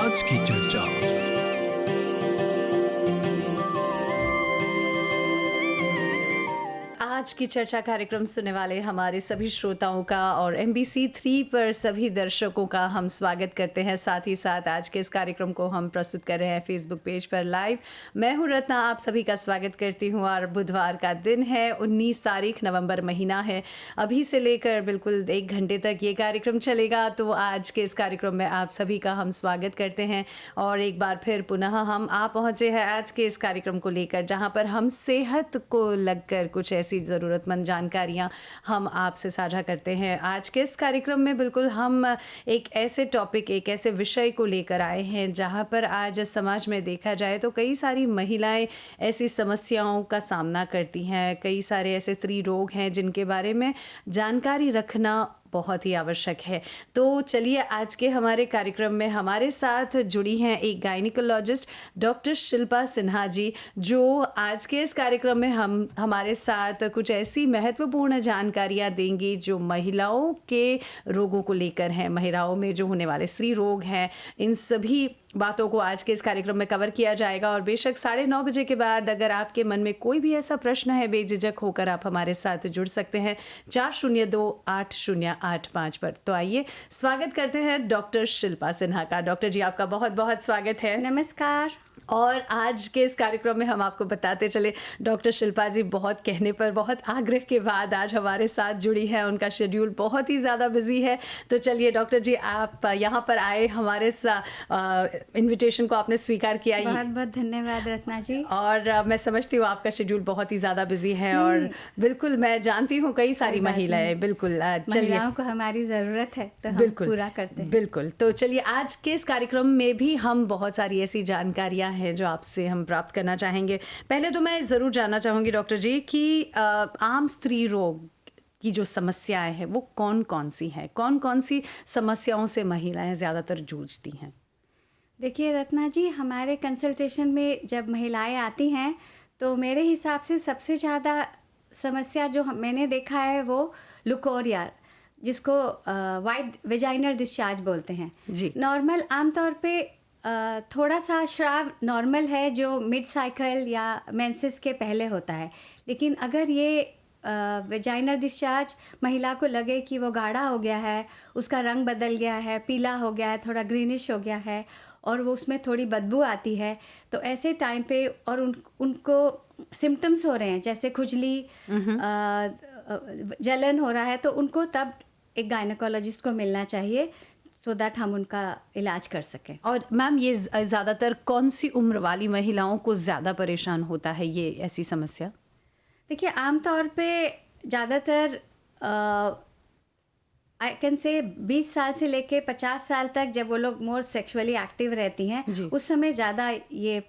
आज की चर्चा। आज की चर्चा कार्यक्रम सुनने वाले हमारे सभी श्रोताओं का और MBC 3 पर सभी दर्शकों का हम स्वागत करते हैं। साथ ही साथ आज के इस कार्यक्रम को हम प्रस्तुत कर रहे हैं फेसबुक पेज पर लाइव। मैं हूं रत्ना, आप सभी का स्वागत करती हूं। और बुधवार का दिन है, 19 तारीख, नवंबर महीना है। अभी से लेकर बिल्कुल 1 घंटे तक ये कार्यक्रम चलेगा। तो आज के इस कार्यक्रम में आप सभी का हम स्वागत करते हैं। और एक बार फिर पुनः हम आ पहुँचे हैं आज के इस कार्यक्रम को लेकर, जहाँ पर हम सेहत को लगकर कुछ ऐसी ज़रूरतमंद जानकारियां हम आपसे साझा करते हैं। आज के इस कार्यक्रम में बिल्कुल हम एक ऐसे टॉपिक, एक ऐसे विषय को लेकर आए हैं जहां पर आज समाज में देखा जाए तो कई सारी महिलाएं ऐसी समस्याओं का सामना करती हैं। कई सारे ऐसे स्त्री रोग हैं जिनके बारे में जानकारी रखना बहुत ही आवश्यक है। तो चलिए, आज के हमारे कार्यक्रम में हमारे साथ जुड़ी हैं एक गायनिकोलॉजिस्ट डॉक्टर शिल्पा सिन्हा जी, जो आज के इस कार्यक्रम में हमारे साथ कुछ ऐसी महत्वपूर्ण जानकारियां देंगी जो महिलाओं के रोगों को लेकर हैं। महिलाओं में जो होने वाले स्त्री रोग हैं, इन सभी बातों को आज के इस कार्यक्रम में कवर किया जाएगा। और बेशक 9:30 बजे के बाद अगर आपके मन में कोई भी ऐसा प्रश्न है, बेझिझक होकर आप हमारे साथ जुड़ सकते हैं 402-8085 पर। तो आइए स्वागत करते हैं डॉक्टर शिल्पा सिन्हा का। डॉक्टर जी, आपका बहुत बहुत स्वागत है। नमस्कार। और आज के इस कार्यक्रम में हम आपको बताते चले, डॉक्टर शिल्पा जी बहुत कहने पर, बहुत आग्रह के बाद आज हमारे साथ जुड़ी है। उनका शेड्यूल बहुत ही ज़्यादा बिजी है। तो चलिए डॉक्टर जी, आप यहाँ पर आए, हमारे इनविटेशन को आपने स्वीकार किया। बहुत बहुत धन्यवाद रत्ना जी। और मैं समझती हूँ आपका शेड्यूल बहुत ही ज़्यादा बिजी है। और बिल्कुल मैं जानती हूँ कई सारी महिलाएं, बिल्कुल चलिए, महिलाओं को हमारी ज़रूरत है तो हम पूरा करते हैं। बिल्कुल। तो चलिए, आज के इस कार्यक्रम में भी हम बहुत सारी ऐसी जानकारियाँ हैं जो आपसे हम प्राप्त करना चाहेंगे। पहले तो मैं ज़रूर जानना चाहूँगी डॉक्टर जी कि आम स्त्री रोग की जो समस्याएं हैं वो कौन कौन सी हैं, कौन कौन सी समस्याओं से महिलाएं ज़्यादातर जूझती हैं? देखिए रत्ना जी, हमारे कंसल्टेशन में जब महिलाएं आती हैं तो मेरे हिसाब से सबसे ज़्यादा समस्या जो मैंने देखा है वो लुकोरिया, जिसको वाइट वेजाइनल डिस्चार्ज बोलते हैं जी। नॉर्मल आमतौर पे थोड़ा सा श्राव नॉर्मल है जो मिड साइकिल या मेंसेस के पहले होता है। लेकिन अगर ये वेजाइनल डिस्चार्ज महिला को लगे कि वो गाढ़ा हो गया है, उसका रंग बदल गया है, पीला हो गया है, थोड़ा ग्रीनिश हो गया है और वो उसमें थोड़ी बदबू आती है, तो ऐसे टाइम पे और उनको सिम्टम्स हो रहे हैं जैसे खुजली, जलन हो रहा है, तो उनको तब एक गायनेकोलॉजिस्ट को मिलना चाहिए so that हम उनका इलाज कर सकें। और मैम, ये ज़्यादातर कौन सी उम्र वाली महिलाओं को ज़्यादा परेशान होता है ये ऐसी समस्या? देखिए, आमतौर पे ज़्यादातर आई कैन से 20 साल से लेके 50 साल तक, जब वो लोग मोर सेक्सुअली एक्टिव रहती हैं, उस समय ज़्यादा ये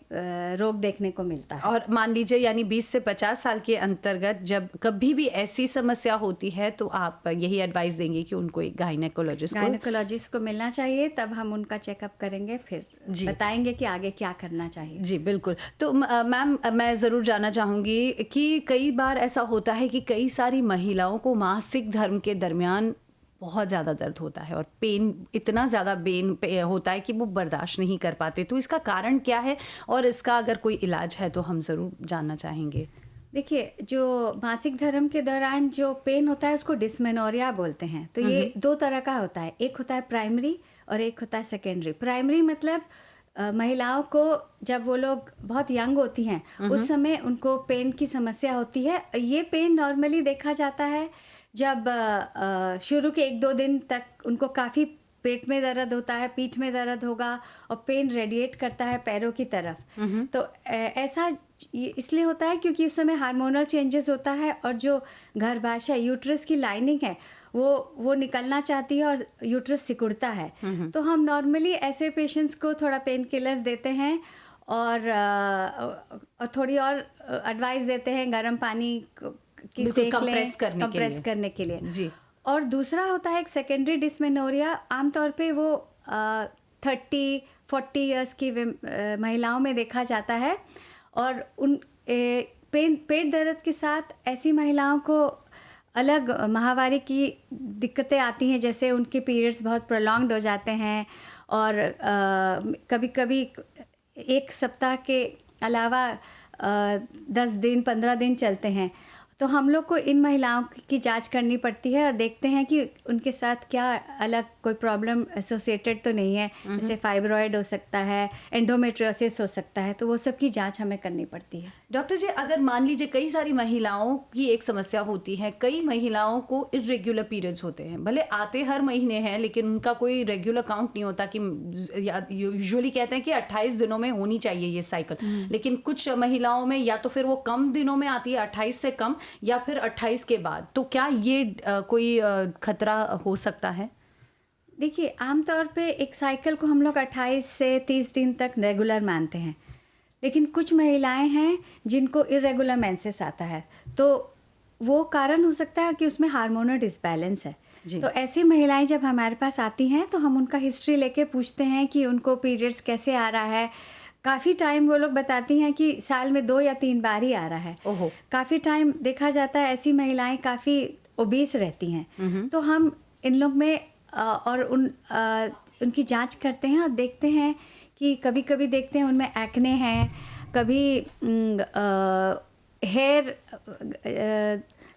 रोग देखने को मिलता है। और मान लीजिए यानी 20 से 50 साल के अंतर्गत जब कभी भी ऐसी समस्या होती है तो आप यही एडवाइस देंगे कि उनको एक गायनेकोलॉजिस्ट को मिलना चाहिए। तब हम उनका चेकअप करेंगे, फिर बताएंगे कि आगे क्या करना चाहिए। जी बिल्कुल। तो मैम, मैं ज़रूर जानना चाहूँगी कि कई बार ऐसा होता है कि कई सारी महिलाओं को मासिक धर्म के दरमियान बहुत ज़्यादा दर्द होता है और पेन, इतना ज़्यादा पेन होता है कि वो बर्दाश्त नहीं कर पाते। तो इसका कारण क्या है और इसका अगर कोई इलाज है तो हम ज़रूर जानना चाहेंगे। देखिए, जो मासिक धर्म के दौरान जो पेन होता है उसको डिस्मेनोरिया बोलते हैं। तो ये 2 तरह का होता है, एक होता है प्राइमरी और एक होता है सेकेंडरी। प्राइमरी मतलब महिलाओं को जब वो लोग बहुत यंग होती हैं उस समय उनको पेन की समस्या होती है। ये पेन नॉर्मली देखा जाता है जब शुरू के 1-2 दिन तक उनको काफ़ी पेट में दर्द होता है, पीठ में दर्द होगा और पेन रेडिएट करता है पैरों की तरफ। तो ऐसा इसलिए होता है क्योंकि उस समय हार्मोनल चेंजेस होता है और जो गर्भाशय, यूट्रस की लाइनिंग है वो निकलना चाहती है और यूट्रस सिकुड़ता है। तो हम नॉर्मली ऐसे पेशेंट्स को थोड़ा पेन किलर्स देते हैं और थोड़ी और एडवाइस देते हैं गर्म पानी की सेक लें कंप्रेस करने के लिए जी। और दूसरा होता है एक सेकेंडरी डिस्मेनोरिया। आमतौर पे वो 30-40 इयर्स की महिलाओं में देखा जाता है और पेट दर्द के साथ ऐसी महिलाओं को अलग माहवारी की दिक्कतें आती हैं, जैसे उनके पीरियड्स बहुत प्रोलॉन्ग्ड हो जाते हैं और कभी कभी एक सप्ताह के अलावा 10 दिन 15 दिन चलते हैं। तो हम लोग को इन महिलाओं की जांच करनी पड़ती है और देखते हैं कि उनके साथ क्या अलग कोई प्रॉब्लम एसोसिएटेड तो नहीं है, जैसे फाइब्रॉयड हो सकता है, एंडोमेट्रियोसिस हो सकता है, तो वो सब की जांच हमें करनी पड़ती है। डॉक्टर जी, अगर मान लीजिए कई सारी महिलाओं की एक समस्या होती है, कई महिलाओं को इरेगुलर पीरियड्स होते हैं, भले आते हर महीने हैं लेकिन उनका कोई रेगुलर काउंट नहीं होता, कि यूजुअली कहते हैं कि 28 दिनों में होनी चाहिए ये साइकिल, लेकिन कुछ महिलाओं में या तो फिर वो कम दिनों में आती है, 28 से कम, या फिर 28 के बाद। तो क्या ये कोई खतरा हो सकता है? देखिए, आमतौर पे एक साइकिल को हम लोग 28 से 30 दिन तक रेगुलर मानते हैं, लेकिन कुछ महिलाएं हैं जिनको इरेगुलर मेंसेस आता है, तो वो कारण हो सकता है कि उसमें हार्मोनल डिसबैलेंस है। तो ऐसी महिलाएं जब हमारे पास आती हैं तो हम उनका हिस्ट्री लेके पूछते हैं कि उनको पीरियड्स कैसे आ रहा है। काफ़ी टाइम वो लोग बताती हैं कि साल में 2 या 3 बार ही आ रहा है। काफ़ी टाइम देखा जाता है ऐसी महिलाएं काफ़ी ओबीस रहती हैं, तो हम इन लोग में और उनकी जांच करते हैं और देखते हैं कि कभी कभी देखते हैं उनमें एक्ने हैं, कभी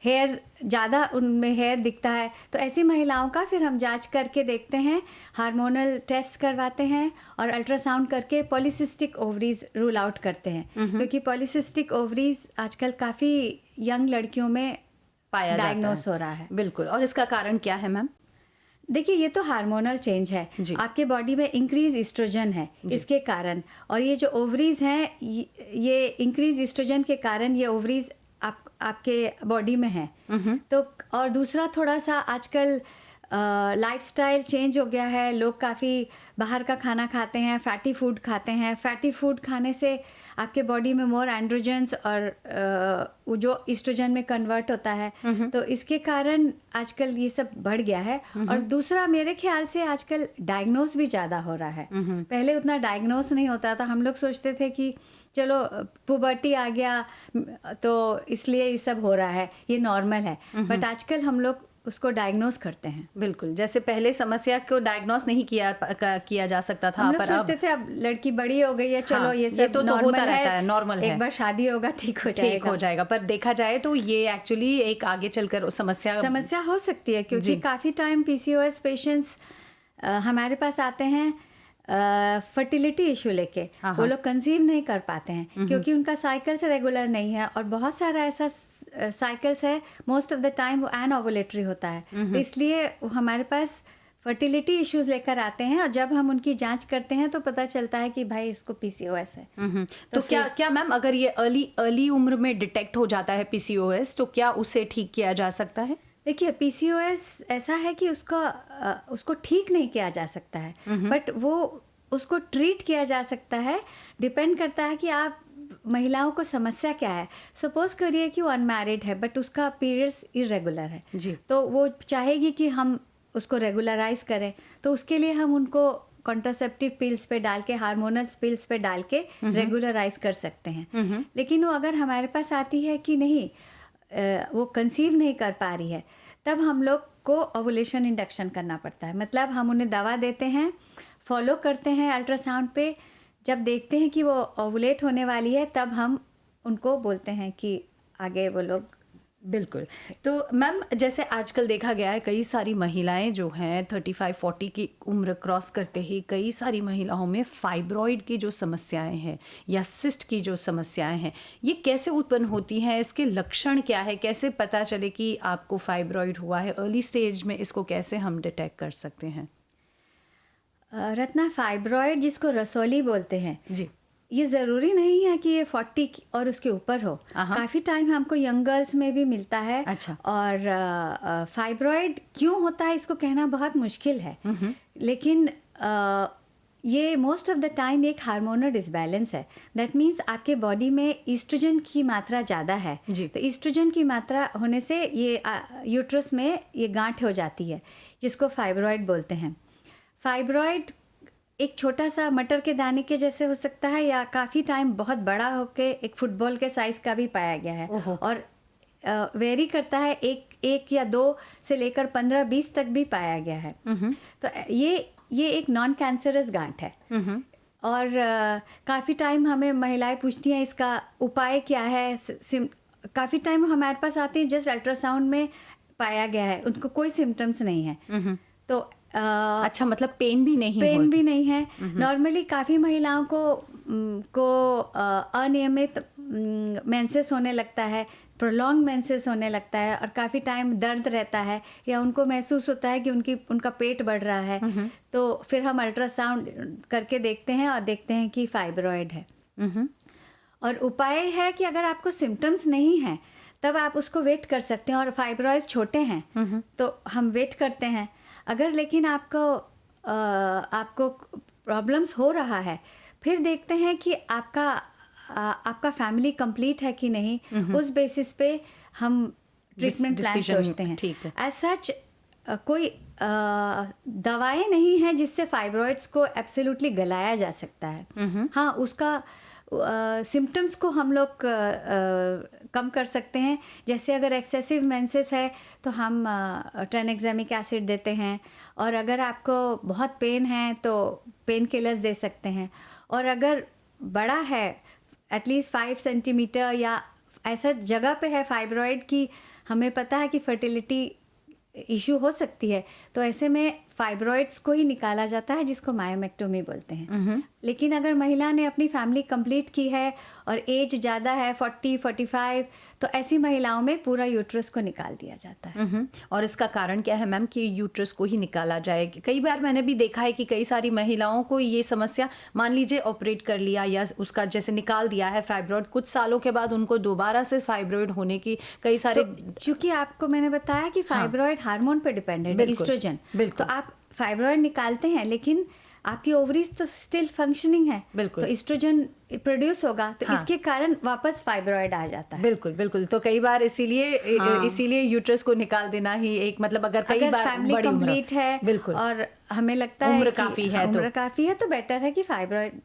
हेयर ज़्यादा उनमें हेयर दिखता है। तो ऐसी महिलाओं का फिर हम जांच करके देखते हैं, हार्मोनल टेस्ट करवाते हैं और अल्ट्रासाउंड करके पॉलीसिस्टिक ओवरीज रूल आउट करते हैं, क्योंकि पॉलीसिस्टिक ओवरीज आजकल काफ़ी यंग लड़कियों में पाया डायग्नोस हो रहा है। बिल्कुल। और इसका कारण क्या है मैम? देखिए, ये तो हार्मोनल चेंज है, आपके बॉडी में इंक्रीज ईस्ट्रोजन है इसके कारण, और ये जो ओवरीज हैं ये इंक्रीज ईस्ट्रोजन के कारण ये ओवरीज आपके बॉडी में है। तो और दूसरा, थोड़ा सा आजकल लाइफस्टाइल चेंज हो गया है, लोग काफ़ी बाहर का खाना खाते हैं, फैटी फूड खाते हैं। फैटी फूड खाने से आपके बॉडी में मोर एंड्रोजन्स और वो जो ईस्ट्रोजन में कन्वर्ट होता है, तो इसके कारण आजकल ये सब बढ़ गया है। और दूसरा, मेरे ख्याल से आजकल डायग्नोस भी ज़्यादा हो रहा है। पहले उतना डायग्नोस नहीं होता था, हम लोग सोचते थे कि चलो पुबर्टी आ गया तो इसलिए ये सब हो रहा है, ये नॉर्मल है, बट आजकल हम लोग उसको डायग्नोस करते हैं। बिल्कुल, जैसे पहले समस्या को डायग्नोस नहीं किया जा सकता था, हम लोग सोचते थे अब लड़की बड़ी हो गई है, चलो ये सब तो होता रहता है, नॉर्मल है, एक बार शादी होगा ठीक हो जाएगा। पर देखा जाए तो ये एक्चुअली एक आगे चलकर समस्या हो सकती है, क्योंकि काफ़ी टाइम PCOS पेशेंट्स हमारे पास आते हैं फर्टिलिटी इशू लेके। वो लोग कंसीव नहीं कर पाते हैं क्योंकि उनका साइकिल्स रेगुलर नहीं है, और बहुत सारा ऐसा साइकिल्स है, मोस्ट ऑफ द टाइम वो एनओवुलेटरी होता है, तो इसलिए हमारे पास फर्टिलिटी इश्यूज लेकर आते हैं, और जब हम उनकी जांच करते हैं तो पता चलता है कि भाई इसको PCOS है। तो क्या मैम, अगर ये अर्ली उम्र में डिटेक्ट हो जाता है PCOS, तो क्या उसे ठीक किया जा सकता है? देखिए, PCOS ऐसा है कि उसको ठीक नहीं किया जा सकता है, बट वो उसको ट्रीट किया जा सकता है। डिपेंड करता है कि आप महिलाओं को समस्या क्या है। सपोज करिए कि वो अनमैरिड है बट उसका पीरियड्स इरेगुलर है जी, तो वो चाहेगी कि हम उसको रेगुलराइज करें, तो उसके लिए हम उनको कॉन्ट्रासेप्टिव पिल्स पे डाल के, हार्मोनल पिल्स पे डाल के रेगुलराइज कर सकते हैं। लेकिन वो अगर हमारे पास आती है कि नहीं, वो कंसीव नहीं कर पा रही है, तब हम लोग को ओवुलेशन इंडक्शन करना पड़ता है। मतलब हम उन्हें दवा देते हैं, फॉलो करते हैं अल्ट्रासाउंड पे, जब देखते हैं कि वो ओवुलेट होने वाली है तब हम उनको बोलते हैं कि आगे वो लोग। बिल्कुल। तो मैम, जैसे आजकल देखा गया है कई सारी महिलाएं जो हैं 35-40 की उम्र क्रॉस करते ही कई सारी महिलाओं में फाइब्रॉइड की जो समस्याएं हैं या सिस्ट की जो समस्याएं हैं, ये कैसे उत्पन्न होती हैं? इसके लक्षण क्या है? कैसे पता चले कि आपको फाइब्रॉइड हुआ है? अर्ली स्टेज में इसको कैसे हम डिटेक्ट कर सकते हैं? रत्ना, फाइब्रॉइड जिसको रसौली बोलते हैं जी, ये ज़रूरी नहीं है कि ये 40 और उसके ऊपर हो। काफ़ी टाइम हमको यंग गर्ल्स में भी मिलता है। अच्छा। और फाइब्रॉइड क्यों होता है इसको कहना बहुत मुश्किल है, लेकिन ये मोस्ट ऑफ द टाइम एक हार्मोनल डिसबैलेंस है। दैट मीन्स आपके बॉडी में ईस्ट्रोजन की मात्रा ज़्यादा है, तो ईस्ट्रोजन की मात्रा होने से ये यूट्रस में ये गांठ हो जाती है, जिसको फाइब्रॉइड बोलते हैं। फाइब्रॉइड एक छोटा सा मटर के दाने के जैसे हो सकता है, या काफ़ी टाइम बहुत बड़ा होके एक फुटबॉल के साइज़ का भी पाया गया है, और वेरी करता है। 1 या 2 से लेकर 15-20 तक भी पाया गया है। तो ये एक नॉन कैंसरस गांठ है। और काफ़ी टाइम हमें महिलाएं पूछती हैं इसका उपाय क्या है। काफ़ी टाइम हमारे पास आती हैं, जस्ट अल्ट्रासाउंड में पाया गया है, उनको कोई सिम्टम्स नहीं है। तो अच्छा, मतलब पेन भी नहीं है। नॉर्मली काफ़ी महिलाओं को अनियमित मेंसेस होने लगता है, प्रोलॉन्ग मेंसेस होने लगता है, और काफ़ी टाइम दर्द रहता है, या उनको महसूस होता है कि उनका पेट बढ़ रहा है। तो फिर हम अल्ट्रासाउंड करके देखते हैं और देखते हैं कि फाइब्रॉयड है। और उपाय है कि अगर आपको सिम्टम्स नहीं हैं तब आप उसको वेट कर सकते हैं, और फाइब्रॉयड्स छोटे हैं तो हम वेट करते हैं। अगर लेकिन आपको प्रॉब्लम्स हो रहा है, फिर देखते हैं कि आपका फैमिली कंप्लीट है कि नहीं। उस बेसिस पे हम ट्रीटमेंट प्लान सोचते हैं। एज सच कोई दवाएं नहीं हैं जिससे फाइब्रॉइड्स को एब्सोल्युटली गलाया जा सकता है। हाँ, उसका सिम्टम्स को हम लोग कम कर सकते हैं। जैसे अगर एक्सेसिव मेंसेस है तो हम ट्रेनेक्सामिक एसिड देते हैं, और अगर आपको बहुत पेन है तो पेन किलर्स दे सकते हैं। और अगर बड़ा है, एटलीस्ट 5 सेंटीमीटर या ऐसा जगह पे है फाइब्रॉयड की हमें पता है कि फर्टिलिटी इशू हो सकती है, तो ऐसे में फाइब्रॉइड्स को ही निकाला जाता है, जिसको मायोमेक्टोमी बोलते हैं। लेकिन अगर महिला ने अपनी फैमिली कंप्लीट की है और एज ज़्यादा है 40-45, तो ऐसी महिलाओं में पूरा यूट्रस को निकाल दिया जाता है। और इसका कारण क्या है मैम कि यूट्रस को ही निकाला जाए? कई बार मैंने भी देखा है कि कई सारी महिलाओं को ये समस्या, मान लीजिए ऑपरेट कर लिया या उसका जैसे निकाल दिया है फाइब्रॉइड, कुछ सालों के बाद उनको दोबारा से फाइब्रॉइड होने की कई सारे, चूँकि आपको मैंने बताया कि फाइब्रॉइड हार्मोन पर डिपेंडेंट है, एस्ट्रोजन। तो आप फाइब्रॉइड निकालते हैं लेकिन आपकी ओवरीज तो स्टिल फंक्शनिंग है, तो एस्ट्रोजन प्रोड्यूस होगा, तो इसके कारण वापस फाइब्रॉइड आ जाता है। बिल्कुल। तो कई बार इसीलिए यूट्रस को निकाल देना ही एक, मतलब अगर कई बार फैमिली कंप्लीट है और हमें लगता है उम्र काफी है तो बेटर है कि फाइब्रॉइड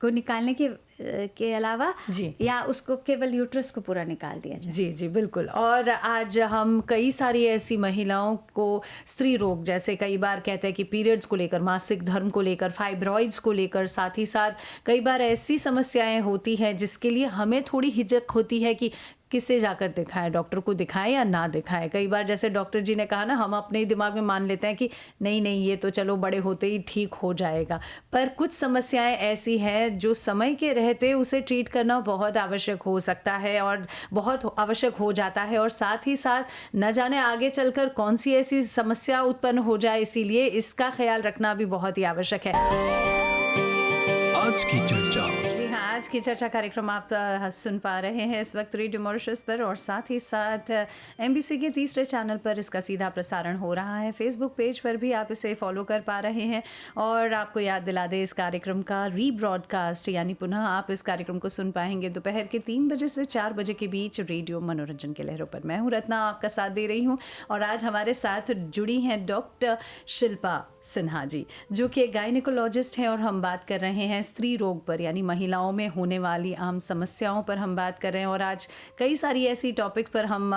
को निकालने के अलावा या उसको केवल यूट्रस को पूरा निकाल दिया जाए। जी बिल्कुल। और आज हम कई सारी ऐसी महिलाओं को स्त्री रोग, जैसे कई बार कहते हैं कि पीरियड्स को लेकर, मासिक धर्म को लेकर, फाइब्रॉइड्स को लेकर, साथ ही साथ कई बार ऐसी समस्याएं होती हैं जिसके लिए हमें थोड़ी हिचक होती है कि किसे जाकर दिखाएं, डॉक्टर को दिखाएं या ना दिखाएं। कई बार जैसे डॉक्टर जी ने कहा ना, हम अपने ही दिमाग में मान लेते हैं कि नहीं ये तो चलो बड़े होते ही ठीक हो जाएगा, पर कुछ समस्याएं ऐसी हैं जो समय के रहते उसे ट्रीट करना बहुत आवश्यक हो सकता है और बहुत आवश्यक हो जाता है, और साथ ही साथ न जाने आगे चलकर कौन सी ऐसी समस्या उत्पन्न हो जाए, इसीलिए इसका ख्याल रखना भी बहुत ही आवश्यक है। आज की चर्चा। जी हाँ, आज की चर्चा कार्यक्रम आप सुन पा रहे हैं इस वक्त रेडियो मॉरिशस पर, और साथ ही साथ MBC के तीसरे चैनल पर इसका सीधा प्रसारण हो रहा है। फेसबुक पेज पर भी आप इसे फॉलो कर पा रहे हैं। और आपको याद दिला दे, इस कार्यक्रम का रीब्रॉडकास्ट यानी पुनः आप इस कार्यक्रम को सुन पाएंगे दोपहर के 3 बजे से 4 बजे के बीच रेडियो मनोरंजन के लहरों पर। मैं हूँ रत्ना, आपका साथ दे रही हूँ, और आज हमारे साथ जुड़ी हैं डॉक्टर शिल्पा सिन्हा जी, जो कि गायनेकोलॉजिस्ट हैं, और हम बात कर रहे हैं स्त्री रोग पर, यानी महिलाओं में होने वाली आम समस्याओं पर हम बात कर रहे हैं। और आज कई सारी ऐसी टॉपिक पर हम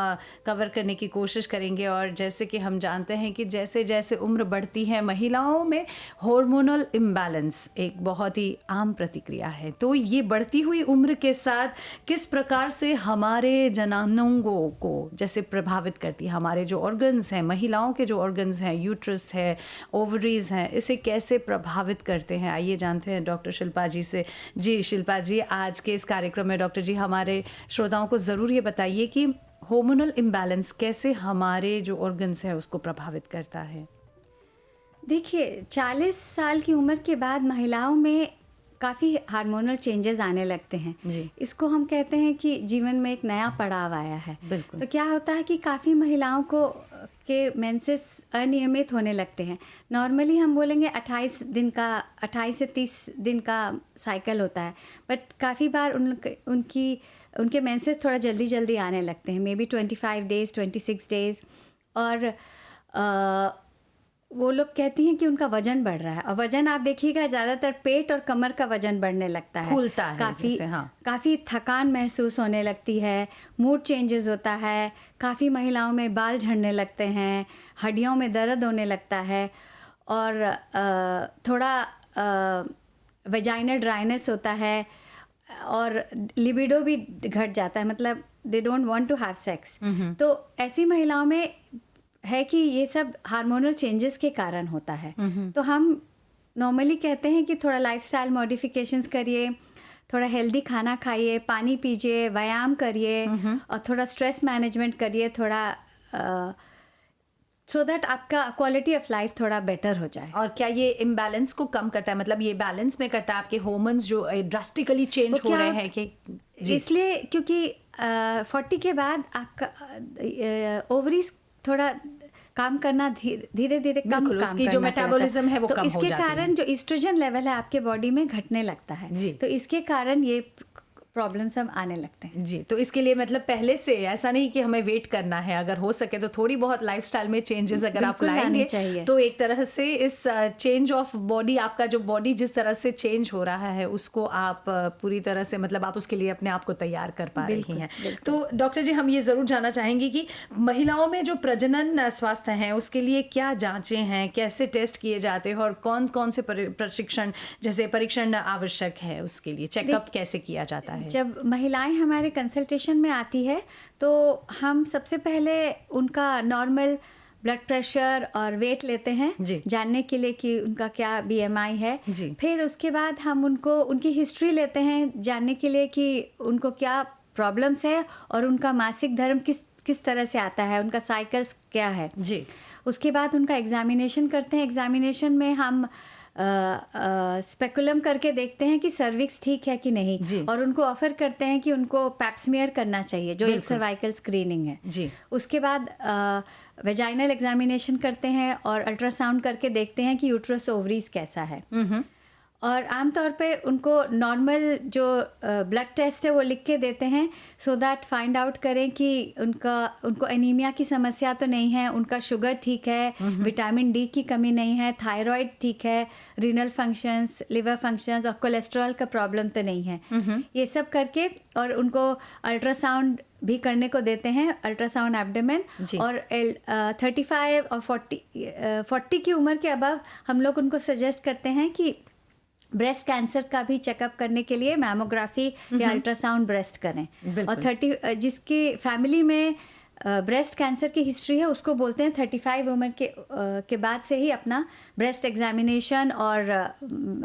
कवर करने की कोशिश करेंगे। और जैसे कि हम जानते हैं कि जैसे जैसे उम्र बढ़ती है, महिलाओं में हार्मोनल इम्बैलेंस एक बहुत ही आम प्रतिक्रिया है। तो ये बढ़ती हुई उम्र के साथ किस प्रकार से हमारे जनांगों को जैसे प्रभावित करती है, हमारे जो ऑर्गन्स हैं, महिलाओं के जो ऑर्गन्स हैं, यूट्रस है, ओवरीज हैं, इसे कैसे प्रभावित करते हैं, आइए जानते हैं डॉक्टर शिल्पा जी से। जी शिल्पा जी, आज के इस कार्यक्रम में डॉक्टर जी हमारे श्रोताओं को ज़रूर ये बताइए कि हार्मोनल इम्बैलेंस कैसे हमारे जो ऑर्गन्स हैं उसको प्रभावित करता है। देखिए, 40 साल की उम्र के बाद महिलाओं में काफ़ी हार्मोनल चेंजेस आने लगते हैं जी। इसको हम कहते हैं कि जीवन में एक नया पड़ाव आया है। बिल्कुल। तो क्या होता है कि काफ़ी महिलाओं को के मेंसेस अनियमित होने लगते हैं। नॉर्मली हम बोलेंगे 28 से 30 दिन का साइकिल होता है, बट काफ़ी बार उनके मेंसेस थोड़ा जल्दी आने लगते हैं, मे बी 25 डेज़, 26 डेज़। और वो लोग कहती हैं कि उनका वजन बढ़ रहा है, और वजन आप देखिएगा ज़्यादातर पेट और कमर का वजन बढ़ने लगता है, फूलता है काफ़ी जैसे, हाँ। काफ़ी थकान महसूस होने लगती है, मूड चेंजेस होता है, काफ़ी महिलाओं में बाल झड़ने लगते हैं, हड्डियों में दर्द होने लगता है, और थोड़ा वेजाइनल ड्राइनेस होता है, और लिबिडो भी घट जाता है, मतलब they don't want to have sex. तो ऐसी महिलाओं में है कि ये सब हार्मोनल चेंजेस के कारण होता है। तो हम नॉर्मली कहते हैं कि थोड़ा लाइफस्टाइल मॉडिफिकेशंस करिए, थोड़ा हेल्दी खाना खाइए, पानी पीजिए, व्यायाम करिए, और थोड़ा स्ट्रेस मैनेजमेंट करिए, थोड़ा सो दैट आपका क्वालिटी ऑफ लाइफ थोड़ा बेटर हो जाए। और क्या ये इम्बैलेंस को कम करता है, मतलब ये बैलेंस में करता है आपके हार्मोन्स जो ड्रास्टिकली चेंज हो रहे हैं कि? इसलिए क्योंकि 40 के बाद आपका ओवरीज थोड़ा काम करना धीरे धीरे कम काम उसकी जो मेटाबॉलिज्म है वो तो कम हो इसके जाती है। कारण जो एस्ट्रोजन लेवल है आपके बॉडी में घटने लगता है जी। तो इसके कारण ये प्रॉब्लम्स हम आने लगते हैं। जी, तो इसके लिए मतलब पहले से ऐसा नहीं कि हमें वेट करना है, अगर हो सके तो थोड़ी बहुत लाइफस्टाइल में चेंजेस अगर आप लाएंगे तो एक तरह से इस चेंज ऑफ बॉडी, आपका जो बॉडी जिस तरह से चेंज हो रहा है उसको आप पूरी तरह से, मतलब आप उसके लिए अपने आप को तैयार कर पा रही हैं। तो डॉक्टर जी, हम ये ज़रूर जानना चाहेंगे कि महिलाओं में जो प्रजनन स्वास्थ्य है उसके लिए क्या जांचें हैं, कैसे टेस्ट किए जाते हैं, और कौन कौन से परीक्षण आवश्यक है, उसके लिए चेकअप कैसे किया जाता है? जब महिलाएं हमारे कंसल्टेशन में आती है तो हम सबसे पहले उनका नॉर्मल ब्लड प्रेशर और वेट लेते हैं जानने के लिए कि उनका क्या BMI है। फिर उसके बाद हम उनकी हिस्ट्री लेते हैं जानने के लिए कि उनको क्या प्रॉब्लम्स है और उनका मासिक धर्म किस तरह से आता है, उनका साइकिल्स क्या है। उसके बाद उनका एग्जामिनेशन करते हैं। एग्जामिनेशन में हम स्पेकुलम करके देखते हैं कि सर्विक्स ठीक है कि नहीं, और उनको ऑफर करते हैं कि उनको पैप्समियर करना चाहिए जो एक सर्वाइकल स्क्रीनिंग है। उसके बाद वेजाइनल एग्जामिनेशन करते हैं और अल्ट्रासाउंड करके देखते हैं कि यूट्रस ओवरीज कैसा है। और आमतौर पे उनको नॉर्मल जो ब्लड टेस्ट है वो लिख के देते हैं सो दैट फाइंड आउट करें कि उनको एनीमिया की समस्या तो नहीं है, उनका शुगर ठीक है, विटामिन D की कमी नहीं है, थायराइड ठीक है, रीनल फंक्शंस, लिवर फंक्शंस और कोलेस्ट्रॉल का प्रॉब्लम तो नहीं है। ये सब करके और उनको अल्ट्रासाउंड भी करने को देते हैं, अल्ट्रासाउंड एब्डोमेन। और 35 और 40 की उम्र के अबव हम लोग उनको सजेस्ट करते हैं कि ब्रेस्ट कैंसर का भी चेकअप करने के लिए मैमोग्राफी या अल्ट्रासाउंड ब्रेस्ट करें। और 30 जिसकी फैमिली में ब्रेस्ट कैंसर की हिस्ट्री है उसको बोलते हैं 35 उम्र के बाद से ही अपना ब्रेस्ट एग्जामिनेशन और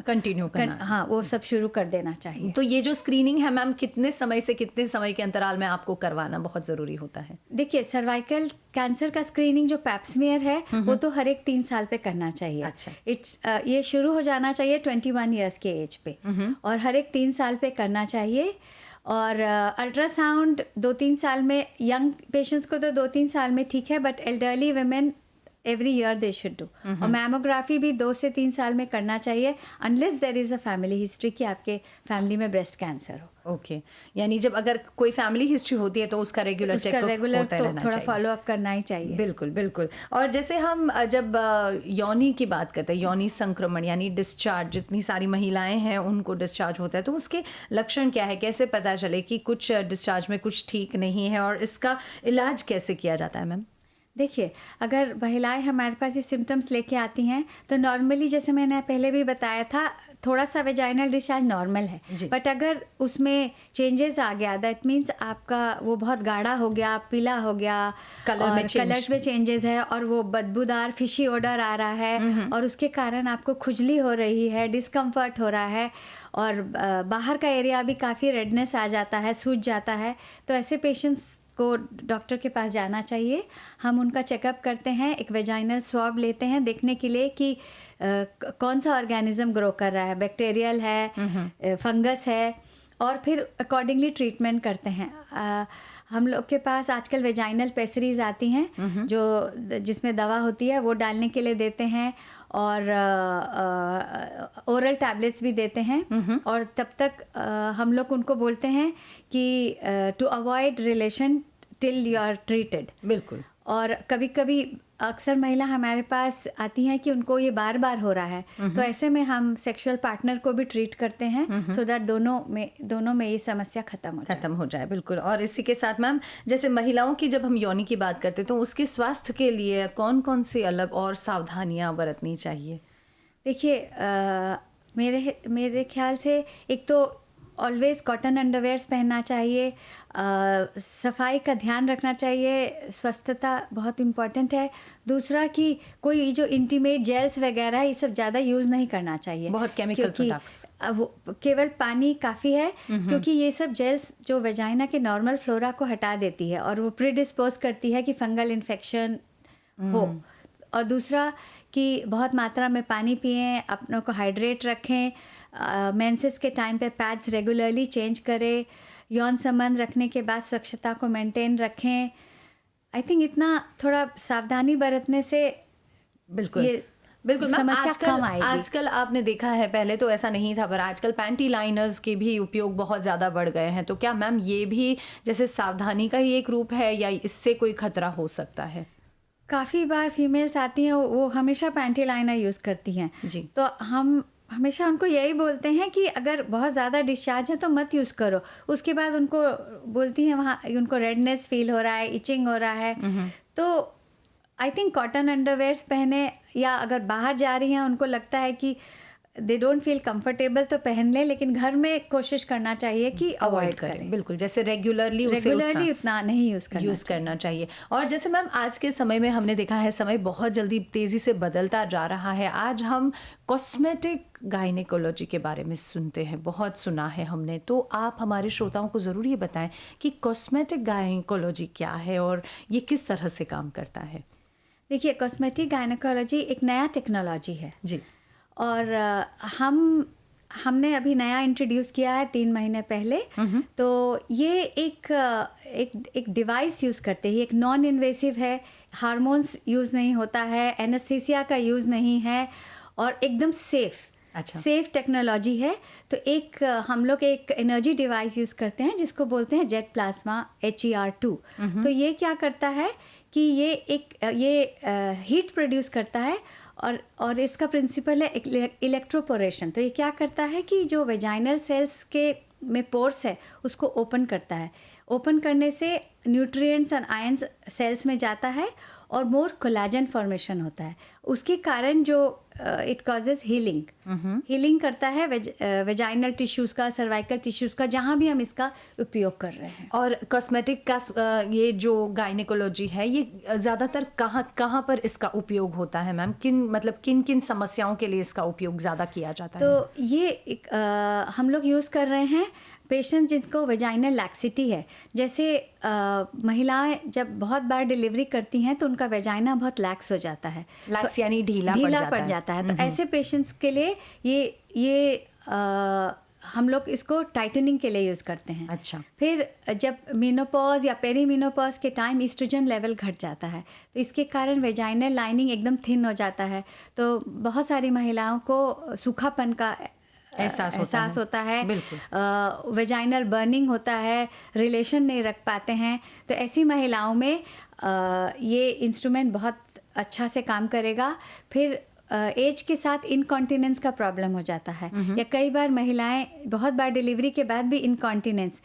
कंटिन्यू करना। हाँ, वो सब शुरू कर देना चाहिए। तो ये जो स्क्रीनिंग है मैम, कितने समय से कितने समय के अंतराल में आपको करवाना बहुत ज़रूरी होता है? देखिए, सर्वाइकल कैंसर का स्क्रीनिंग जो पैप्समियर है वो तो हर एक 3 साल पे करना चाहिए। अच्छा। ये शुरू हो जाना चाहिए 21 ईयर्स के एज पे, और हर एक 3 साल पे करना चाहिए। और अल्ट्रासाउंड 2-3 साल में, यंग पेशेंट्स को तो 2-3 साल में ठीक है, but elderly women every year they should do. और मैमोग्राफी भी 2 से 3 साल में करना चाहिए unless there is a family history कि आपके फैमिली में ब्रेस्ट कैंसर हो। ओके, यानी जब अगर कोई फैमिली हिस्ट्री होती है तो उसका रेगुलर चेकअप होता रहना थोड़ा फॉलो अप करना ही चाहिए। बिल्कुल बिल्कुल। और जैसे हम जब योनि की बात करते हैं, योनि संक्रमण यानी डिस्चार्ज, जितनी सारी महिलाएं हैं उनको डिस्चार्ज होता है, तो उसके लक्षण क्या है, कैसे पता चले कि कुछ डिस्चार्ज में कुछ ठीक नहीं है, और इसका इलाज कैसे किया जाता है मैम? देखिए, अगर महिलाएं हमारे पास ये सिम्टम्स लेके आती हैं तो नॉर्मली, जैसे मैंने पहले भी बताया था, थोड़ा सा वेजाइनल डिस्चार्ज नॉर्मल है। बट अगर उसमें चेंजेस आ गया, दैट मीन्स आपका वो बहुत गाढ़ा हो गया, पीला हो गया, कलर्स में चेंजेस है, और वो बदबूदार फिशी ओडर आ रहा है, और उसके कारण आपको खुजली हो रही है, डिस्कम्फर्ट हो रहा है, और बाहर का एरिया भी काफ़ी रेडनेस आ जाता है, सूज जाता है, तो ऐसे पेशेंट्स को डॉक्टर के पास जाना चाहिए। हम उनका चेकअप करते हैं, एक वेजाइनल स्वैब लेते हैं देखने के लिए कि कौन सा ऑर्गेनिज्म ग्रो कर रहा है, बैक्टीरियल है, फंगस है, और फिर अकॉर्डिंगली ट्रीटमेंट करते हैं। हम लोग के पास आजकल वेजाइनल पेसरीज आती हैं जो जिसमें दवा होती है, वो डालने के लिए देते हैं, और ओरल टैबलेट्स भी देते हैं। और तब तक हम लोग उनको बोलते हैं कि to avoid relation till you are treated. बिल्कुल। और कभी कभी अक्सर महिला हमारे पास आती हैं कि उनको ये बार बार हो रहा है, तो ऐसे में हम सेक्सुअल पार्टनर को भी ट्रीट करते हैं सो दैट दोनों में ये समस्या खत्म हो जाए। बिल्कुल। और इसी के साथ मैम, जैसे महिलाओं की जब हम यौनी की बात करते हैं तो उसके स्वास्थ्य के लिए कौन कौन सी अलग और सावधानियां बरतनी चाहिए? देखिए, मेरे ख्याल से एक तो ऑलवेज कॉटन अंडरवेयर्स पहनना चाहिए, सफाई का ध्यान रखना चाहिए, स्वस्थता बहुत इम्पॉर्टेंट है। दूसरा कि कोई जो इंटीमेट जेल्स वगैरह ये सब ज़्यादा यूज़ नहीं करना चाहिए, बहुत केमिकल प्रोडक्ट्स, वो केवल पानी काफ़ी है, क्योंकि ये सब जेल्स जो वेजाइना के नॉर्मल फ्लोरा को हटा देती है और वो प्रीडिस्पोज करती है कि फंगल इन्फेक्शन हो। और दूसरा कि बहुत मात्रा में पानी पिएं, अपनों को हाइड्रेट रखें, मेंसेस के टाइम पे पैड्स रेगुलरली चेंज करें, यौन संबंध रखने के बाद स्वच्छता को मेंटेन रखें। आई थिंक इतना थोड़ा सावधानी बरतने से बिल्कुल समस्या कम आएगी। आजकल आपने देखा है, पहले तो ऐसा नहीं था, पर आजकल पैंटी लाइनर्स के भी उपयोग बहुत ज़्यादा बढ़ गए हैं। तो क्या मैम ये भी जैसे सावधानी का ही एक रूप है या इससे कोई खतरा हो सकता है? काफ़ी बार फीमेल्स आती हैं, वो हमेशा पैंटी लाइनर यूज़ करती हैं जी। तो हम हमेशा उनको यही बोलते हैं कि अगर बहुत ज़्यादा डिस्चार्ज है तो मत यूज़ करो। उसके बाद उनको बोलती हैं वहाँ उनको रेडनेस फील हो रहा है, इचिंग हो रहा है, तो आई थिंक कॉटन अंडरवेयर्स पहने, या अगर बाहर जा रही हैं उनको लगता है कि दे डोंट फील कंफर्टेबल तो पहन लें, लेकिन घर में कोशिश करना चाहिए कि अवॉइड करें। बिल्कुल, जैसे रेगुलरली उतना नहीं यूज़ करना चाहिए। और जैसे मैम आज के समय में हमने देखा है, समय बहुत जल्दी तेज़ी से बदलता जा रहा है। आज हम कॉस्मेटिक गायनेकोलॉजी के बारे में सुनते हैं, बहुत सुना है हमने, तो आप हमारे श्रोताओं को ज़रूर ये बताएं कि कॉस्मेटिक गायनेकोलॉजी क्या है और ये किस तरह से काम करता है? देखिए, कॉस्मेटिक गायनेकोलॉजी एक नया टेक्नोलॉजी है जी, और हमने अभी नया इंट्रोड्यूस किया है 3 महीने पहले। तो ये एक डिवाइस यूज़ करते हैं, एक नॉन इन्वेसिव है, हार्मोन्स यूज़ नहीं होता है, एनेस्थीसिया का यूज़ नहीं है और एकदम सेफ टेक्नोलॉजी है। तो हम लोग एक एनर्जी डिवाइस यूज़ करते हैं जिसको बोलते हैं जेट प्लाज्मा HER2। तो ये क्या करता है कि ये हीट प्रोड्यूस करता है और इसका प्रिंसिपल है इलेक्ट्रोपोरेशन। तो ये क्या करता है कि जो वेजाइनल सेल्स के में पोर्स है उसको ओपन करता है। ओपन करने से न्यूट्रिएंट्स और आयंस सेल्स में जाता है और मोर कोलाजन फॉर्मेशन होता है। उसके कारण जो इट कॉजेज हीलिंग करता है वेजाइनल टिश्यूज़ का, सर्वाइकल टिश्यूज़ का, जहाँ भी हम इसका उपयोग कर रहे हैं। और कॉस्मेटिक का ये जो गायनेकोलॉजी है, ये ज़्यादातर कहाँ पर इसका उपयोग होता है मैम? किन किन समस्याओं के लिए इसका उपयोग ज़्यादा किया जाता है? तो ये हम लोग यूज़ कर रहे हैं पेशेंट जिनको वेजाइनल लैक्सिटी है। जैसे महिलाएं जब बहुत बार डिलीवरी करती हैं तो उनका वेजाइना बहुत लैक्स हो जाता है, लैक्स यानी ढीला पड़ जाता है। तो ऐसे पेशेंट्स के लिए ये हम लोग इसको टाइटनिंग के लिए यूज़ करते हैं। अच्छा। फिर जब मेनोपॉज या पेरीमेनोपॉज के टाइम ईस्ट्रोजन लेवल घट जाता है तो इसके कारण वेजाइनल लाइनिंग एकदम थिन हो जाता है, तो बहुत सारी महिलाओं को सूखापन का एहसास होता है, वेजाइनल बर्निंग होता है, रिलेशन नहीं रख पाते हैं। तो ऐसी महिलाओं में ये इंस्ट्रूमेंट बहुत अच्छा से काम करेगा। फिर एज के साथ इनकॉन्टिनेंस का प्रॉब्लम हो जाता है, या कई बार महिलाएं बहुत बार डिलीवरी के बाद भी इनकॉन्टिनेंस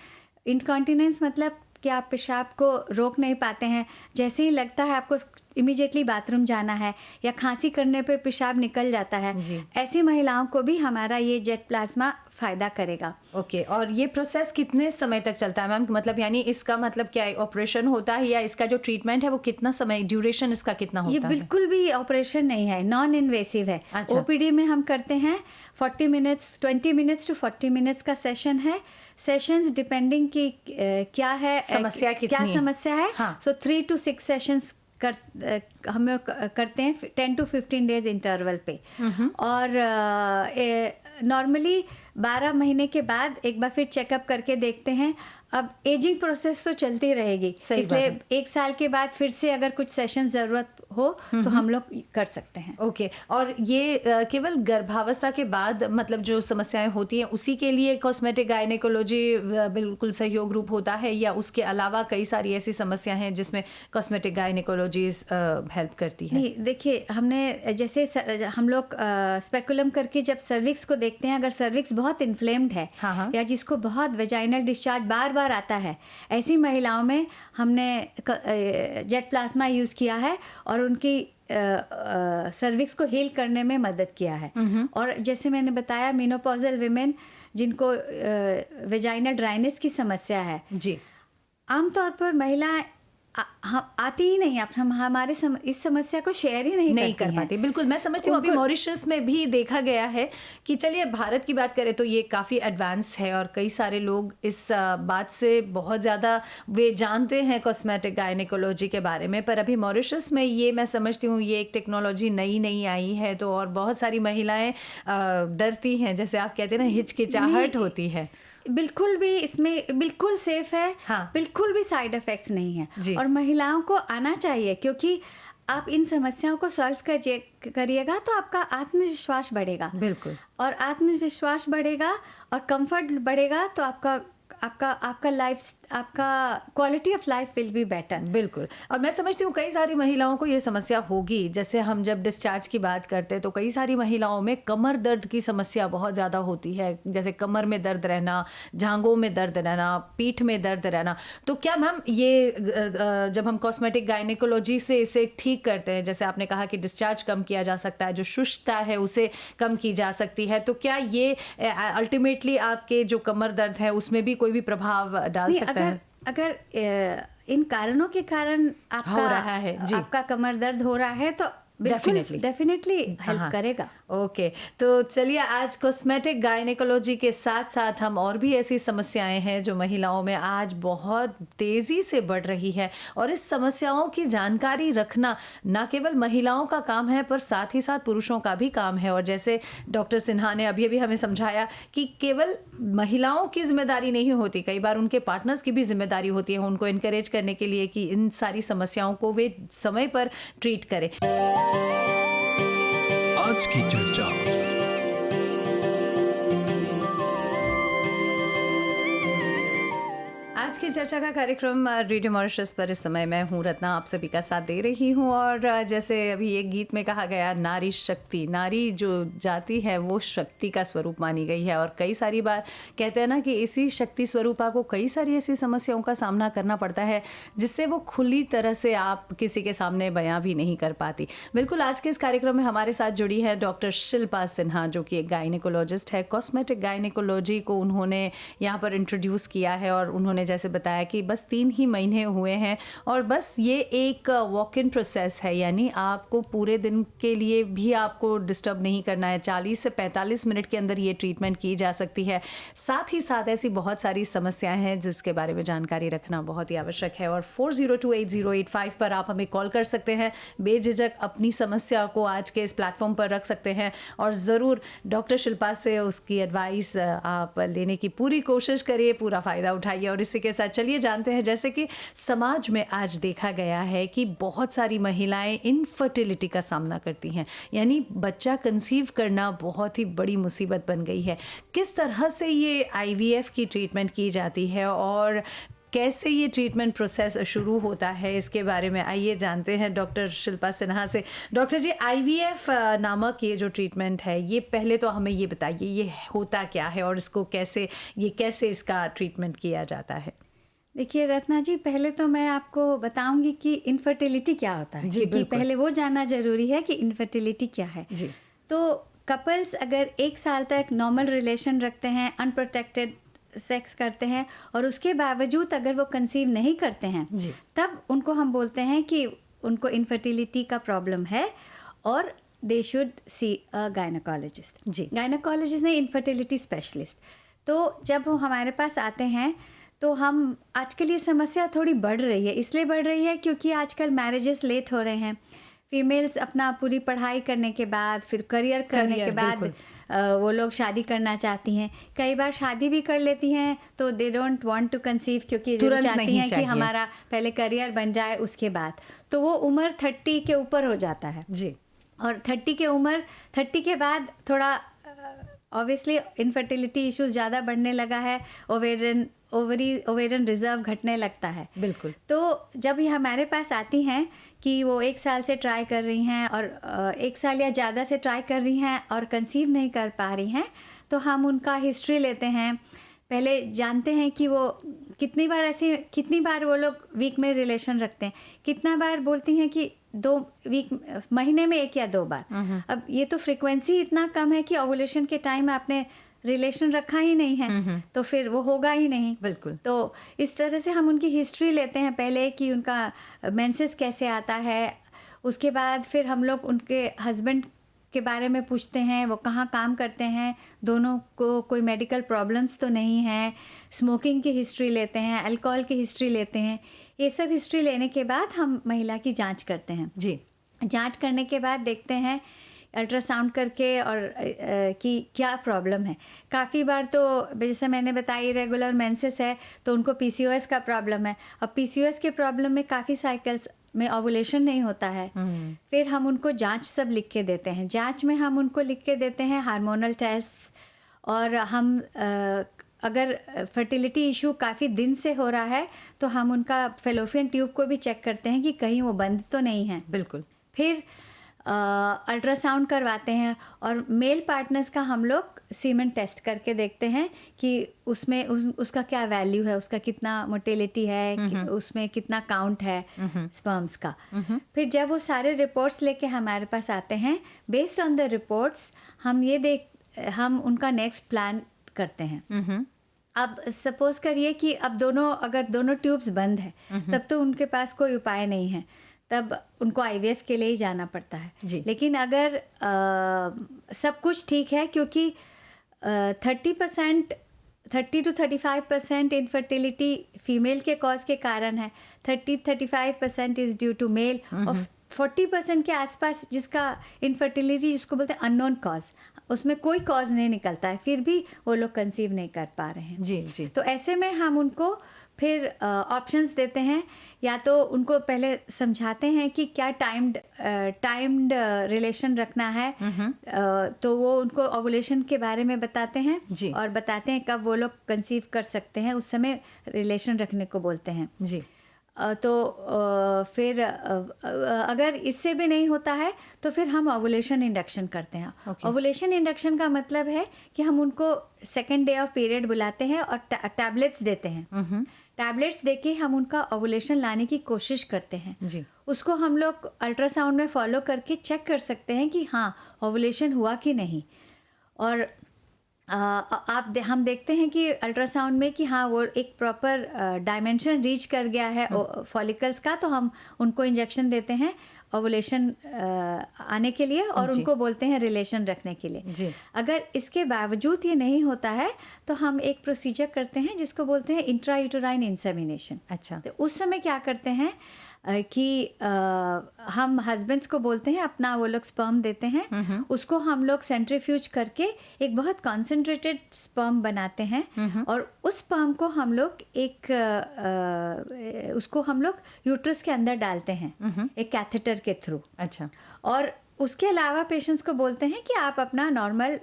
मतलब कि आप पेशाब को रोक नहीं पाते हैं, जैसे ही लगता है आपको इमीडिएटली बाथरूम जाना है या खांसी करने पे पेशाब निकल जाता है, ऐसी महिलाओं को भी हमारा ये जेट प्लाज्मा फ़ायदा करेगा। ओके। और ये प्रोसेस कितने समय तक चलता है मैम? मतलब यानी इसका मतलब क्या है, ऑपरेशन होता है या इसका जो ट्रीटमेंट है वो कितना समय, ड्यूरेशन इसका कितना होता है? ये बिल्कुल भी ऑपरेशन नहीं है, नॉन इन्वेसिव है। अच्छा। OPD में हम करते हैं 20 मिनट्स to 40 मिनट्स का सेशन है। सेशंस डिपेंडिंग की क्या है, समस्या क्या समस्या है। हाँ। सो 3 to 6 सेशंस हम करते हैं 10 to 15 डेज इंटरवल पे। और नॉर्मली 12 महीने के बाद एक बार फिर चेकअप करके देखते हैं। अब एजिंग प्रोसेस तो चलती रहेगी, सही बात इसलिए है। 1 साल के बाद फिर से अगर कुछ सेशन ज़रूरत हो तो हम लोग कर सकते हैं। ओके, और ये केवल गर्भावस्था के बाद मतलब जो समस्याएं होती हैं उसी के लिए कॉस्मेटिक गायनेकोलॉजी बिल्कुल सहयोग रूप होता है, या उसके अलावा कई सारी ऐसी समस्या हैं जिसमें कॉस्मेटिक गायनेकोलॉजी हेल्प करती है? नहीं, देखिए हमने जैसे हम लोग स्पेकुलम करके जब सर्विक्स को देखते हैं, अगर सर्विक्स बहुत इन्फ्लेम्ड है हाँ, हाँ। या जिसको बहुत वेजाइनल डिस्चार्ज बार बार आता है, ऐसी महिलाओं में हमने जेट प्लाज्मा यूज़ किया है और उनकी सर्विक्स को हील करने में मदद किया है। और जैसे मैंने बताया, मेनोपॉजल विमेन जिनको वेजाइनल ड्राइनेस की समस्या है, जी। आमतौर पर महिलाएं हम आती ही नहीं, हम हमारे इस समस्या को शेयर ही नहीं कर करती पाती। हैं। बिल्कुल, मैं समझती हूँ अभी मॉरिशस में भी देखा गया है कि चलिए भारत की बात करें तो ये काफ़ी एडवांस है और कई सारे लोग इस बात से बहुत ज़्यादा वे जानते हैं कॉस्मेटिक गायनेकोलॉजी के बारे में, पर अभी मॉरिशस में ये मैं समझती हूँ ये एक टेक्नोलॉजी नई आई है, तो और बहुत सारी महिलाएं डरती हैं, जैसे आप कहते हैं ना, हिचकिचाहट होती है। बिल्कुल भी इसमें बिल्कुल सेफ है। हाँ। बिल्कुल भी साइड इफेक्ट्स नहीं है जी। और महिलाओं को आना चाहिए, क्योंकि आप इन समस्याओं को सॉल्व करिएगा तो आपका आत्मविश्वास बढ़ेगा। बिल्कुल। और आत्मविश्वास बढ़ेगा और कंफर्ट बढ़ेगा तो आपका लाइफ, आपका quality of life will be better. बिल्कुल, और मैं समझती हूँ कई सारी महिलाओं को ये समस्या होगी। जैसे हम जब डिस्चार्ज की बात करते हैं तो कई सारी महिलाओं में कमर दर्द की समस्या बहुत ज़्यादा होती है, जैसे कमर में दर्द रहना, जांघों में दर्द रहना, पीठ में दर्द रहना। तो क्या मैम ये जब हम कॉस्मेटिक गायनेकोलॉजी से इसे ठीक करते हैं, जैसे आपने कहा कि डिस्चार्ज कम किया जा सकता है, जो शुष्कता है उसे कम की जा सकती है, तो क्या ये अल्टीमेटली आपके जो कमर दर्द है उसमें भी कोई भी प्रभाव डाल सकता है? अगर इन कारणों के कारण हो रहा है, जी, आपका कमर दर्द हो रहा है तो डेफिनेटली हेल्प करेगा। ओके, तो चलिए आज कॉस्मेटिक गायनेकोलॉजी के साथ साथ हम और भी ऐसी समस्याएं हैं जो महिलाओं में आज बहुत तेज़ी से बढ़ रही है, और इस समस्याओं की जानकारी रखना ना केवल महिलाओं का काम है पर साथ ही साथ पुरुषों का भी काम है। और जैसे डॉक्टर सिन्हा ने अभी हमें समझाया कि केवल महिलाओं की जिम्मेदारी नहीं होती, कई बार उनके पार्टनर्स की भी जिम्मेदारी होती है उनको इनकरेज करने के लिए कि इन सारी समस्याओं को वे समय पर ट्रीट करें। आज की चर्चा। आज की चर्चा का कार्यक्रम रेडियो मॉरिशस पर इस समय मैं हूँ रत्ना, आप सभी का साथ दे रही हूँ। और जैसे अभी एक गीत में कहा गया, नारी शक्ति, नारी जो जाति है वो शक्ति का स्वरूप मानी गई है, और कई सारी बार कहते हैं ना कि इसी शक्ति स्वरूपा को कई सारी ऐसी समस्याओं का सामना करना पड़ता है जिससे वो खुली तरह से आप किसी के सामने बयां भी नहीं कर पाती। बिल्कुल, आज के इस कार्यक्रम में हमारे साथ जुड़ी है डॉक्टर शिल्पा सिन्हा, जो कि एक गायनेकोलॉजिस्ट है। कॉस्मेटिक गायनेकोलॉजी को उन्होंने यहाँ पर इंट्रोड्यूस किया है, और उन्होंने जैसे बताया कि बस 3 ही महीने हुए हैं, और बस ये एक वॉक इन प्रोसेस है, यानी आपको पूरे दिन के लिए भी आपको डिस्टर्ब नहीं करना है। 40 से 45 मिनट के अंदर ये ट्रीटमेंट की जा सकती है। साथ ही साथ ऐसी बहुत सारी समस्याएं हैं जिसके बारे में जानकारी रखना बहुत ही आवश्यक है, और 40280885 पर आप हमें कॉल कर सकते हैं। बेझिझक अपनी समस्या को आज के इस प्लेटफॉर्म पर रख सकते हैं, और ज़रूर डॉक्टर शिल्पा से उसकी एडवाइस आप लेने की पूरी कोशिश करिए, पूरा फ़ायदा उठाइए। और इसी के साथ चलिए जानते हैं, जैसे कि समाज में आज देखा गया है कि बहुत सारी महिलाएं इनफर्टिलिटी का सामना करती हैं, यानी बच्चा कंसीव करना बहुत ही बड़ी मुसीबत बन गई है। किस तरह से ये IVF की ट्रीटमेंट की जाती है और कैसे ये ट्रीटमेंट प्रोसेस शुरू होता है, इसके बारे में आइए जानते हैं डॉक्टर शिल्पा सिन्हा से। डॉक्टर जी, IVF नामक ये जो ट्रीटमेंट है, ये पहले तो हमें ये बताइए ये होता क्या है और इसको कैसे इसका ट्रीटमेंट किया जाता है? देखिए रत्ना जी, पहले तो मैं आपको बताऊंगी कि इनफर्टिलिटी क्या होता है, क्योंकि पहले वो जानना जरूरी है कि इनफर्टिलिटी क्या है। जी। तो कपल्स अगर 1 साल तक नॉर्मल रिलेशन रखते हैं, अनप्रोटेक्टेड सेक्स करते हैं, और उसके बावजूद अगर वो कंसीव नहीं करते हैं जी, तब उनको हम बोलते हैं कि उनको इनफर्टिलिटी का प्रॉब्लम है, और they should see a gynaecologist. जी, गायनेकोलॉजिस्ट ने इनफर्टिलिटी स्पेशलिस्ट। तो जब वो हमारे पास आते हैं तो हम आजकल ये समस्या थोड़ी बढ़ रही है, इसलिए बढ़ रही है क्योंकि आजकल मैरिजेस लेट हो रहे हैं, फीमेल्स अपना पूरी पढ़ाई करने के बाद फिर करियर करने के बाद वो लोग शादी करना चाहती हैं। कई बार शादी भी कर लेती हैं तो they don't want to conceive, क्योंकि वो चाहती हैं कि हमारा पहले करियर बन जाए उसके बाद। तो वो उम्र 30 के ऊपर हो जाता है जी। और 30 के बाद थोड़ा ऑब्वियसली इनफर्टिलिटी इश्यूज ज़्यादा बढ़ने लगा है, ओवेरियन रिजर्व घटने लगता है। बिल्कुल। तो जब ये हमारे पास आती हैं कि वो 1 साल से ट्राई कर रही हैं और 1 साल या ज़्यादा से ट्राई कर रही हैं और कंसीव नहीं कर पा रही हैं, तो हम उनका हिस्ट्री लेते हैं। पहले जानते हैं कि वो कितनी बार वो लोग वीक में रिलेशन रखते हैं, कितना बार बोलती हैं कि 2 वीक महीने में 1 या 2 बार। अब ये तो फ्रिक्वेंसी इतना कम है कि ओवुलेशन के टाइम आपने रिलेशन रखा ही नहीं है तो फिर वो होगा ही नहीं। बिल्कुल। तो इस तरह से हम उनकी हिस्ट्री लेते हैं पहले कि उनका मेंसेस कैसे आता है। उसके बाद फिर हम लोग उनके हस्बैंड के बारे में पूछते हैं, वो कहाँ काम करते हैं, दोनों को कोई मेडिकल प्रॉब्लम्स तो नहीं है। स्मोकिंग की हिस्ट्री लेते हैं, अल्कोहल की हिस्ट्री लेते हैं। ये सब हिस्ट्री लेने के बाद हम महिला की जांच करते हैं। जी। जांच करने के बाद देखते हैं अल्ट्रासाउंड करके और कि क्या प्रॉब्लम है। काफ़ी बार तो जैसे मैंने बताया इरेगुलर मेंसेस है तो उनको पीसीओएस का प्रॉब्लम है। अब पीसीओएस के प्रॉब्लम में काफ़ी साइकिल्स में ओवुलेशन नहीं होता है। फिर हम उनको जांच सब लिख के देते हैं। जांच में हम उनको लिख के देते हैं हार्मोनल टेस्ट, और हम अगर फर्टिलिटी इशू काफ़ी दिन से हो रहा है तो हम उनका फेलोपियन ट्यूब को भी चेक करते हैं कि कहीं वो बंद तो नहीं है। बिल्कुल। फिर अल्ट्रासाउंड करवाते हैं और मेल पार्टनर्स का हम लोग सीमेन टेस्ट करके देखते हैं कि उसमें उसका क्या वैल्यू है, उसका कितना मोटिलिटी है, उसमें कितना काउंट है स्पर्म्स का। फिर जब वो सारे रिपोर्ट्स लेके हमारे पास आते हैं, बेस्ड ऑन द रिपोर्ट्स हम उनका नेक्स्ट प्लान करते हैं। अब सपोज करिए कि अब अगर दोनों ट्यूब्स बंद है तब तो उनके पास कोई उपाय नहीं है, तब उनको आईवीएफ के लिए ही जाना पड़ता है जी। लेकिन अगर सब कुछ ठीक है, क्योंकि 30 to 35% इनफर्टिलिटी फीमेल के कॉज के कारण है, 30-35% इज ड्यू टू मेल, और 40% के आसपास जिसका इनफर्टिलिटी जिसको बोलते हैं अननोन कॉज, उसमें कोई कॉज नहीं निकलता है, फिर भी वो लोग कंसीव नहीं कर पा रहे हैं। जी जी। तो ऐसे में हम उनको फिर ऑप्शंस देते हैं, या तो उनको पहले समझाते हैं कि क्या टाइम्ड रिलेशन रखना है, तो वो उनको ओवुलेशन के बारे में बताते हैं जी। और बताते हैं कब वो लोग कंसीव कर सकते हैं, उस समय रिलेशन रखने को बोलते हैं। जी। तो फिर अगर इससे भी नहीं होता है तो फिर हम ओवुलेशन इंडक्शन करते हैं। ओवुलेशन इंडक्शन का मतलब है कि हम उनको 2nd डे ऑफ पीरियड बुलाते हैं और टैबलेट्स देते हैं। टैबलेट्स देके हम उनका ओवुलेशन लाने की कोशिश करते हैं। जी। उसको हम लोग अल्ट्रासाउंड में फॉलो करके चेक कर सकते हैं कि हाँ ओवुलेशन हुआ कि नहीं। और हम देखते हैं कि अल्ट्रासाउंड में कि हाँ वो एक प्रॉपर डायमेंशन रीच कर गया है फॉलिकल्स का, तो हम उनको इंजेक्शन देते हैं ओवुलेशन आने के लिए और उनको बोलते हैं रिलेशन रखने के लिए। जी। अगर इसके बावजूद ये नहीं होता है तो हम एक प्रोसीजर करते हैं जिसको बोलते हैं इंट्रायूटेराइन इंसेमिनेशन। अच्छा। तो उस समय क्या करते हैं कि हम हस्बैंड्स को बोलते हैं अपना वो लोग स्पर्म देते हैं, उसको हम लोग सेंट्रीफ्यूज करके एक बहुत कॉन्सेंट्रेटेड स्पर्म बनाते हैं और उस स्पर्म को हम लोग उसको हम लोग यूट्रस के अंदर डालते हैं एक कैथेटर के थ्रू। अच्छा। और उसके अलावा पेशेंट्स को बोलते हैं कि आप अपना नॉर्मल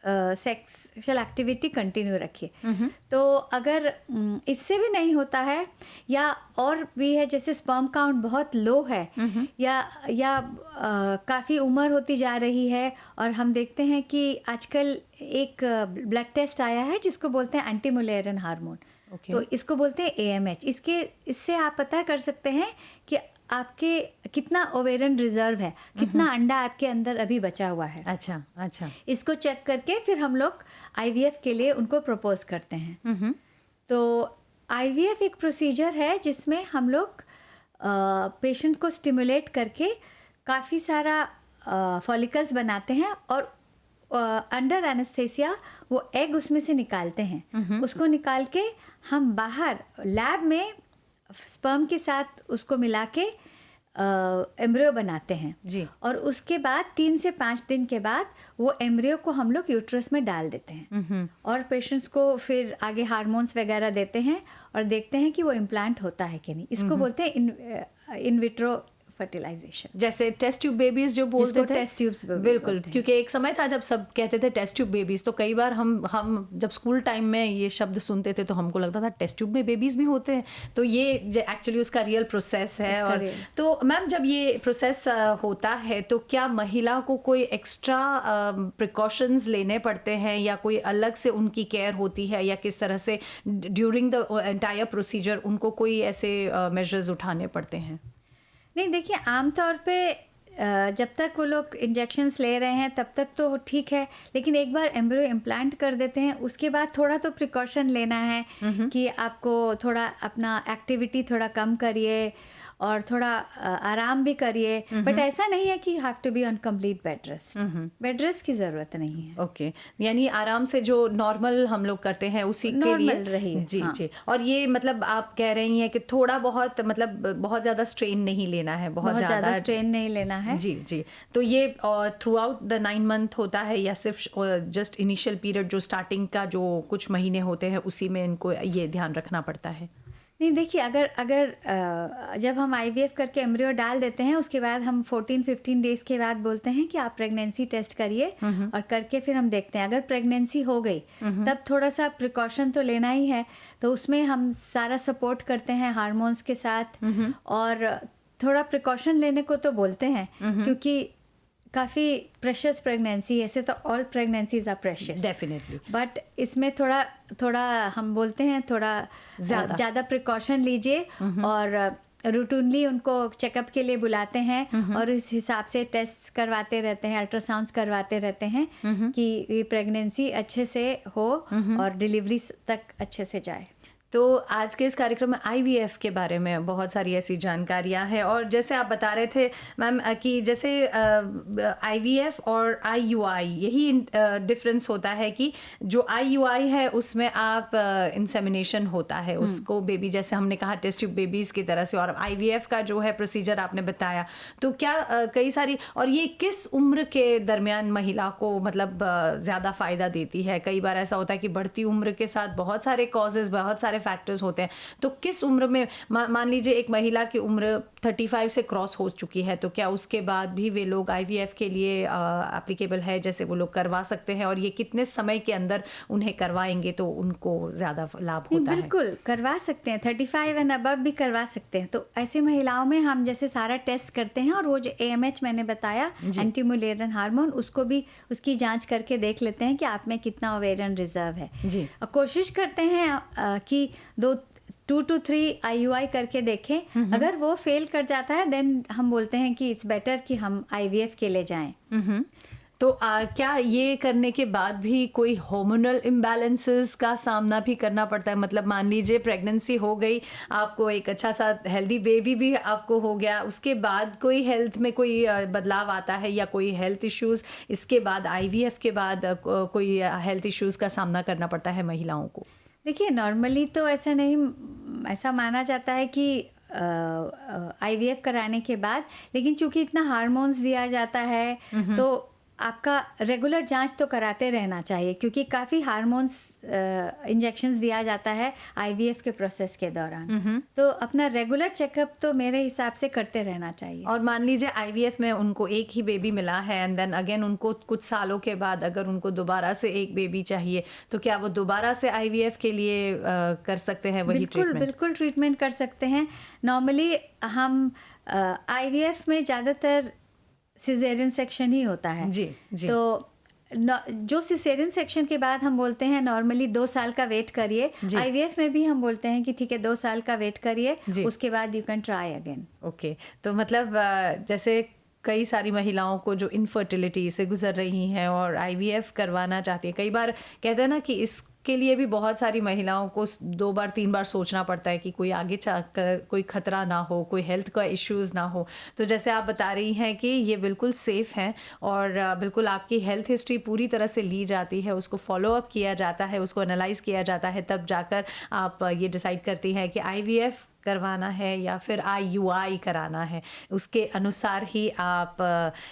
सेक्सुअल एक्टिविटी कंटिन्यू रखिए। तो अगर इससे भी नहीं होता है या और भी है, जैसे स्पर्म काउंट बहुत लो है या काफ़ी उम्र होती जा रही है, और हम देखते हैं कि आजकल एक ब्लड टेस्ट आया है जिसको बोलते हैं एंटी मुलेरियन हार्मोन। तो इसको बोलते हैं AMH। इससे आप पता कर सकते हैं कि आपके कितना ओवेरियन रिजर्व है, कितना अंडा आपके अंदर अभी बचा हुआ है। अच्छा अच्छा। इसको चेक करके फिर हम लोग IVF के लिए उनको प्रपोज करते हैं। तो IVF एक प्रोसीजर है जिसमें हम लोग पेशेंट को स्टिमुलेट करके काफ़ी सारा फॉलिकल्स बनाते हैं और अंडर एनेस्थेसिया वो एग उसमें से निकालते हैं। उसको निकाल के हम बाहर लैब में स्पर्म के साथ उसको मिला के एम्ब्रियो बनाते हैं जी। और उसके बाद 3 से 5 दिन के बाद वो एम्ब्रियो को हम लोग यूट्रस में डाल देते हैं और पेशेंट्स को फिर आगे हार्मोन्स वगैरह देते हैं और देखते हैं कि वो इम्प्लांट होता है कि नहीं। इसको बोलते हैं इन विट्रो फर्टिलाइजेशन, जैसे टेस्ट ट्यूब बेबीज जो बोलते थे, टेस्ट ट्यूब्स बिल्कुल, क्योंकि एक समय था जब सब कहते थे टेस्ट ट्यूब बेबीज, तो कई बार हम जब स्कूल टाइम में ये शब्द सुनते थे तो हमको लगता था टेस्ट ट्यूब में बेबीज भी होते हैं, तो ये एक्चुअली उसका रियल प्रोसेस है। और तो मैम जब ये प्रोसेस होता है तो क्या महिला को कोई एक्स्ट्रा प्रिकॉशंस लेने पड़ते हैं या कोई अलग से उनकी केयर होती है, या किस तरह से ड्यूरिंग द एंटायर प्रोसीजर उनको कोई ऐसे मेजर्स उठाने पड़ते हैं? नहीं, देखिए आमतौर पे जब तक वो लोग इंजेक्शन्स ले रहे हैं तब तक तो ठीक है, लेकिन एक बार एम्ब्रियो इम्प्लांट कर देते हैं उसके बाद थोड़ा तो प्रिकॉशन लेना है कि आपको थोड़ा अपना एक्टिविटी थोड़ा कम करिए और थोड़ा आराम भी करिए, बट ऐसा नहीं है कि have to be on complete bed rest. Bed rest की ज़रूरत नहीं है। ओके, यानी आराम से जो नॉर्मल हम लोग करते हैं उसी के लिए रहिए। जी हाँ। जी। और ये मतलब आप कह रही हैं कि थोड़ा बहुत मतलब बहुत ज़्यादा स्ट्रेन नहीं लेना है, बहुत ज़्यादा स्ट्रेन नहीं लेना है। जी जी। तो ये थ्रू आउट द 9 मंथ होता है या सिर्फ जस्ट इनिशियल पीरियड जो स्टार्टिंग का जो कुछ महीने होते हैं उसी में इनको ये ध्यान रखना पड़ता है? नहीं, देखिए अगर जब हम IVF करके एम्ब्रियो डाल देते हैं उसके बाद हम 14-15 डेज के बाद बोलते हैं कि आप प्रेगनेंसी टेस्ट करिए और करके फिर हम देखते हैं अगर प्रेगनेंसी हो गई तब थोड़ा सा प्रिकॉशन तो लेना ही है, तो उसमें हम सारा सपोर्ट करते हैं हार्मोन्स के साथ और थोड़ा प्रिकॉशन लेने को तो बोलते हैं क्योंकि काफ़ी प्रेशियस प्रेगनेंसी, ऐसे तो all pregnancies are precious definitely, but इसमें थोड़ा हम बोलते हैं थोड़ा ज़्यादा प्रिकॉशन लीजिए और रूटीनली उनको चेकअप के लिए बुलाते हैं और इस हिसाब से टेस्ट करवाते रहते हैं, अल्ट्रासाउंड्स करवाते रहते हैं कि ये प्रेगनेंसी अच्छे से हो और डिलीवरी तक अच्छे से जाए। तो आज के इस कार्यक्रम में IVF के बारे में बहुत सारी ऐसी जानकारियां हैं और जैसे आप बता रहे थे मैम कि जैसे IVF और IUI यही डिफरेंस होता है कि जो IUI है उसमें आप इंसेमिनेशन होता है उसको बेबी, जैसे हमने कहा टेस्ट ट्यूब बेबीज़ की तरह से, और IVF का जो है प्रोसीजर आपने बताया, तो क्या कई सारी, और ये किस उम्र के दरमियान महिला को मतलब ज़्यादा फ़ायदा देती है? कई बार ऐसा होता है कि बढ़ती उम्र के साथ बहुत सारे कॉजेज़, बहुत सारे फैक्टर्स होते हैं, तो किस उम्र में मान लीजिए एक महिला की उम्र 35 से क्रॉस हो चुकी है, तो क्या उसके बाद भी वे लोग IVF के लिए एप्लीकेबल है, जैसे वो लोग करवा सकते हैं, और ये कितने समय के अंदर उन्हें करवाएंगे तो उनको ज़्यादा लाभ होता है? बिल्कुल करवा सकते हैं, 35 एंड अबव भी करवा सकते हैं। तो ऐसी महिलाओं में हम जैसे सारा टेस्ट करते हैं और वो जो AMH मैंने बताया एंटी मुलेरियन हार्मोन, उसको भी उसकी जांच करके देख लेते हैं कि आप में कितना ओवेरियन रिजर्व है जी। और कोशिश करते हैं कि 2 to 3 IUI करके देखें। अगर वो फेल कर जाता है देन हम बोलते हैं कि इट्स बेटर कि हम IVF के लिए जाएं। तो क्या ये करने के बाद भी कोई हार्मोनल इम्बैलेंसेस का सामना भी करना पड़ता है? मतलब मान लीजिए प्रेगनेंसी हो गई, आपको एक अच्छा सा हेल्दी बेबी भी आपको हो गया, उसके बाद कोई हेल्थ में कोई बदलाव आता है या कोई हेल्थ इश्यूज़ इसके बाद IVF के बाद कोई हेल्थ इश्यूज़ का सामना करना पड़ता है महिलाओं को? देखिए नॉर्मली तो ऐसा माना जाता है कि IVF कराने के बाद, लेकिन चूंकि इतना हार्मोन्स दिया जाता है तो आपका रेगुलर जांच तो कराते रहना चाहिए क्योंकि काफ़ी हार्मोन्स इंजेक्शंस दिया जाता है IVF के प्रोसेस के दौरान। तो अपना रेगुलर चेकअप तो मेरे हिसाब से करते रहना चाहिए। और मान लीजिए IVF में उनको एक ही बेबी मिला है एंड देन अगेन उनको कुछ सालों के बाद अगर उनको दोबारा से एक बेबी चाहिए, तो क्या वो दोबारा से IVF के लिए कर सकते हैं वही ट्रीटमेंट? बिल्कुल ट्रीटमेंट कर सकते हैं। नॉर्मली हम IVF में ज़्यादातर सिजेरियन सेक्शन ही होता है जी जी। तो जो सिसेरियन सेक्शन के बाद हम बोलते हैं नॉर्मली 2 साल का वेट करिए। IVF में भी हम बोलते हैं कि ठीक है 2 साल का वेट करिए, उसके बाद you can try again. Okay, तो मतलब जैसे कई सारी महिलाओं को जो इनफर्टिलिटी से गुजर रही हैं और IVF करवाना चाहती हैं, कई बार कहते हैं ना कि इसके लिए भी बहुत सारी महिलाओं को 2 बार 3 बार सोचना पड़ता है कि कोई आगे चलकर कोई खतरा ना हो, कोई हेल्थ का इश्यूज़ ना हो। तो जैसे आप बता रही हैं कि ये बिल्कुल सेफ़ हैं और बिल्कुल आपकी हेल्थ हिस्ट्री पूरी तरह से ली जाती है, उसको फॉलो अप किया जाता है, उसको एनालाइज़ किया जाता है, तब जाकर आप ये डिसाइड करती हैं कि IVF करवाना है या फिर IUI कराना है, उसके अनुसार ही आप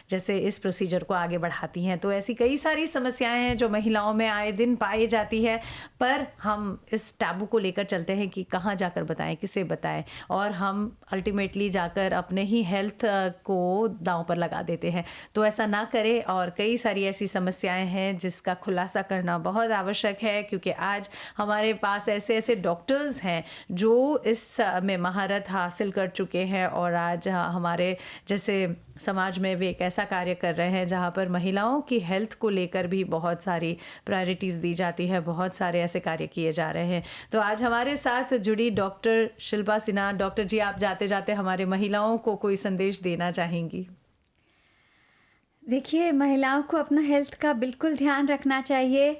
जैसे इस प्रोसीजर को आगे बढ़ाती हैं। तो ऐसी कई सारी समस्याएं हैं जो महिलाओं में आए दिन पाई जाती है, पर हम इस टैबू को लेकर चलते हैं कि कहाँ जाकर बताएं, किसे बताएं, और हम अल्टीमेटली जाकर अपने ही हेल्थ को दांव पर लगा देते हैं। तो ऐसा ना करें, और कई सारी ऐसी समस्याएं हैं जिसका खुलासा करना बहुत आवश्यक है, क्योंकि आज हमारे पास ऐसे ऐसे डॉक्टर्स हैं जो इस में महारत हासिल कर चुके हैं, और आज हमारे जैसे समाज में वे एक ऐसा कार्य कर रहे हैं जहाँ पर महिलाओं की हेल्थ को लेकर भी बहुत सारी प्रायोरिटीज़ दी जाती है, बहुत सारे ऐसे कार्य किए जा रहे हैं। तो आज हमारे साथ जुड़ी डॉक्टर शिल्पा सिन्हा। डॉक्टर जी, आप जाते जाते हमारे महिलाओं को कोई संदेश देना चाहेंगी? देखिए, महिलाओं को अपना हेल्थ का बिल्कुल ध्यान रखना चाहिए,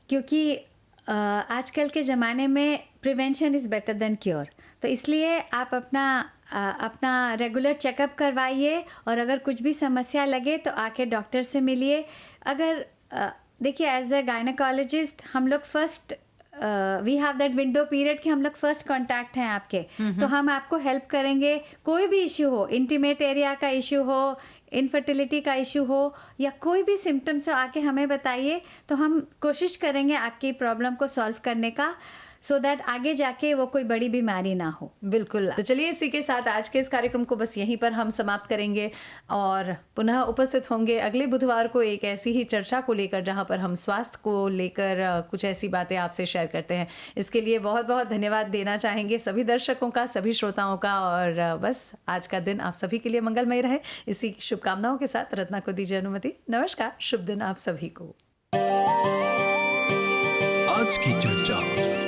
क्योंकि आजकल के ज़माने में prevention is better than cure. तो इसलिए आप अपना रेगुलर चेकअप करवाइए, और अगर कुछ भी समस्या लगे तो आके डॉक्टर से मिलिए। अगर देखिए, एज अ गायनेकोलॉजिस्ट हम लोग first we have that window period कि हम लोग फर्स्ट कांटेक्ट हैं आपके, तो हम आपको हेल्प करेंगे। कोई भी इश्यू हो, इंटीमेट एरिया का इश्यू हो, इनफर्टिलिटी का इशू हो, या कोई भी सिम्टम्स हो, आके हमें बताइए, तो हम कोशिश करेंगे आपकी प्रॉब्लम को सॉल्व करने का, सो दैट आगे जाके वो कोई बड़ी बीमारी ना हो। बिल्कुल। तो चलिए, इसी के साथ आज के इस कार्यक्रम को बस यहीं पर हम समाप्त करेंगे, और पुनः उपस्थित होंगे अगले बुधवार को एक ऐसी ही चर्चा को लेकर, जहां पर हम स्वास्थ्य को लेकर कुछ ऐसी बातें आपसे शेयर करते हैं। इसके लिए बहुत बहुत धन्यवाद देना चाहेंगे सभी दर्शकों का, सभी श्रोताओं का, और बस आज का दिन आप सभी के लिए मंगलमय रहे, इसी शुभकामनाओं के साथ रत्ना को दीजिए अनुमति। नमस्कार, शुभ दिन आप सभी को। आज की चर्चा।